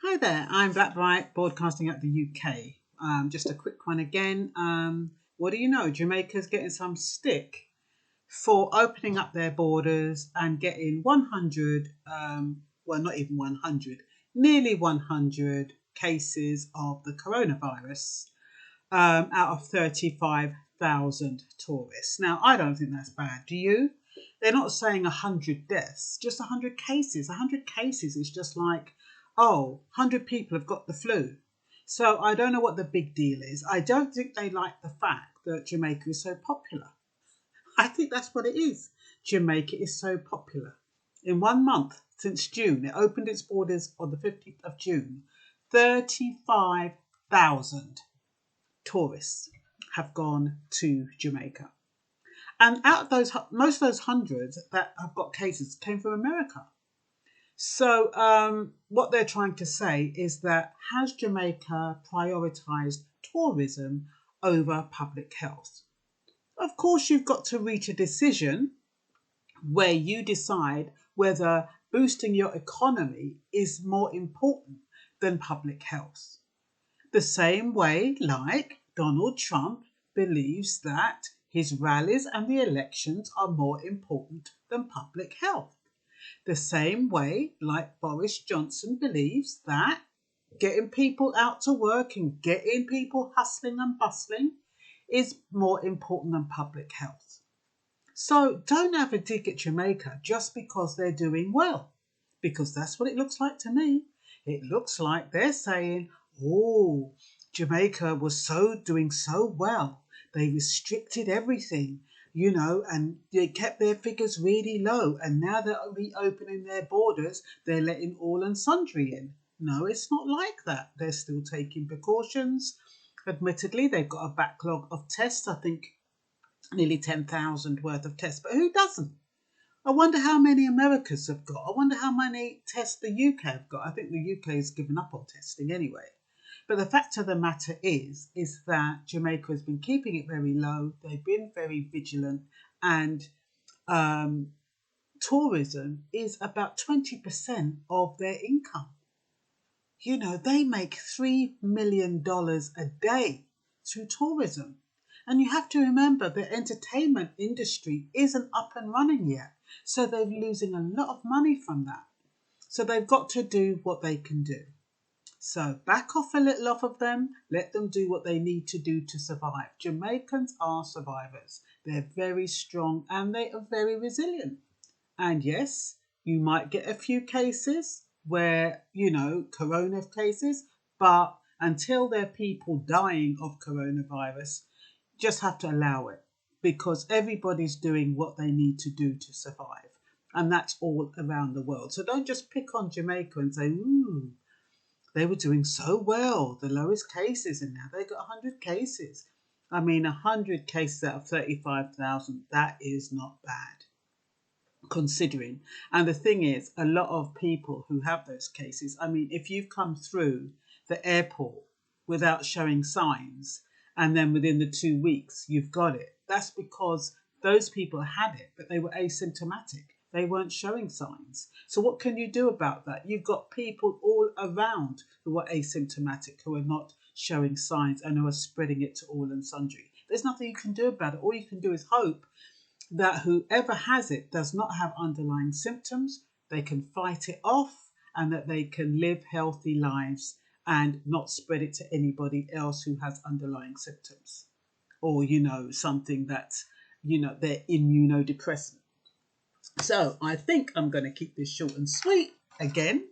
Hi there, I'm Blackbright, broadcasting out the UK. Just a quick one again. What do you know? Jamaica's getting some stick for opening up their borders and getting 100, well, not even 100, nearly 100 cases of the coronavirus out of 35,000 tourists. Now, I don't think that's bad. Do you? They're not saying 100 deaths, just 100 cases. 100 cases is just like, oh, 100 people have got the flu. So I don't know what the big deal is. I don't think they like the fact that Jamaica is so popular. I think that's what it is. Jamaica is so popular. In 1 month, since June, it opened its borders on the 15th of June, 35,000 tourists have gone to Jamaica. And out of those, most of those hundreds that have got cases came from America. So what they're trying to say is that has Jamaica prioritised tourism over public health? Of course, you've got to reach a decision where you decide whether boosting your economy is more important than public health. The same way, like Donald Trump believes that his rallies and the elections are more important than public health. The same way, like Boris Johnson believes that getting people out to work and getting people hustling and bustling is more important than public health. So don't have a dig at Jamaica just because they're doing well, because that's what it looks like to me. It looks like they're saying, oh, Jamaica was doing so well. They restricted everything, and they kept their figures really low. And now they're reopening their borders. They're letting all and sundry in. No, it's not like that. They're still taking precautions. Admittedly, they've got a backlog of tests. I think nearly 10,000 worth of tests. But who doesn't? I wonder how many Americans have got. I wonder how many tests the UK have got. I think the UK has given up on testing anyway. But the fact of the matter is that Jamaica has been keeping it very low. They've been very vigilant, and tourism is about 20% of their income. They make $3 million a day through tourism. And you have to remember the entertainment industry isn't up and running yet. So they're losing a lot of money from that. So they've got to do what they can do. So back off a little off of them. Let them do what they need to do to survive. Jamaicans are survivors. They're very strong and they are very resilient. And yes, you might get a few cases where, corona cases, but until there are people dying of coronavirus, just have to allow it, because everybody's doing what they need to do to survive. And that's all around the world. So don't just pick on Jamaica and say, ooh, they were doing so well, the lowest cases, and now they got 100 cases. I mean, 100 cases out of 35,000, that is not bad, considering. And the thing is, a lot of people who have those cases, I mean, if you've come through the airport without showing signs, and then within the 2 weeks you've got it, that's because those people had it, but they were asymptomatic. They weren't showing signs. So what can you do about that? You've got people all around who are asymptomatic, who are not showing signs and who are spreading it to all and sundry. There's nothing you can do about it. All you can do is hope that whoever has it does not have underlying symptoms, they can fight it off, and that they can live healthy lives and not spread it to anybody else who has underlying symptoms, or, something that's, they're immunodepressant. So I think I'm going to keep this short and sweet. Again,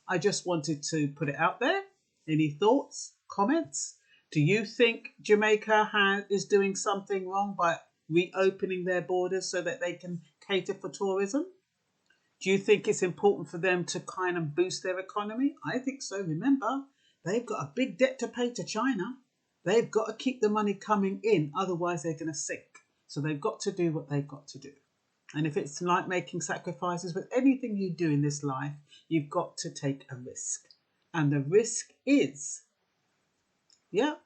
I just wanted to put it out there. Any thoughts, comments? Do you think Jamaica is doing something wrong by reopening their borders so that they can cater for tourism? Do you think it's important for them to kind of boost their economy? I think so. Remember, they've got a big debt to pay to China. They've got to keep the money coming in, otherwise they're going to sink. So they've got to do what they've got to do. And if it's like making sacrifices with anything you do in this life, you've got to take a risk. And the risk is,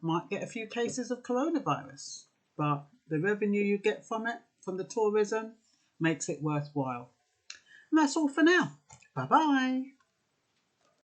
might get a few cases of coronavirus, but the revenue you get from it, from the tourism, makes it worthwhile. And that's all for now. Bye-bye.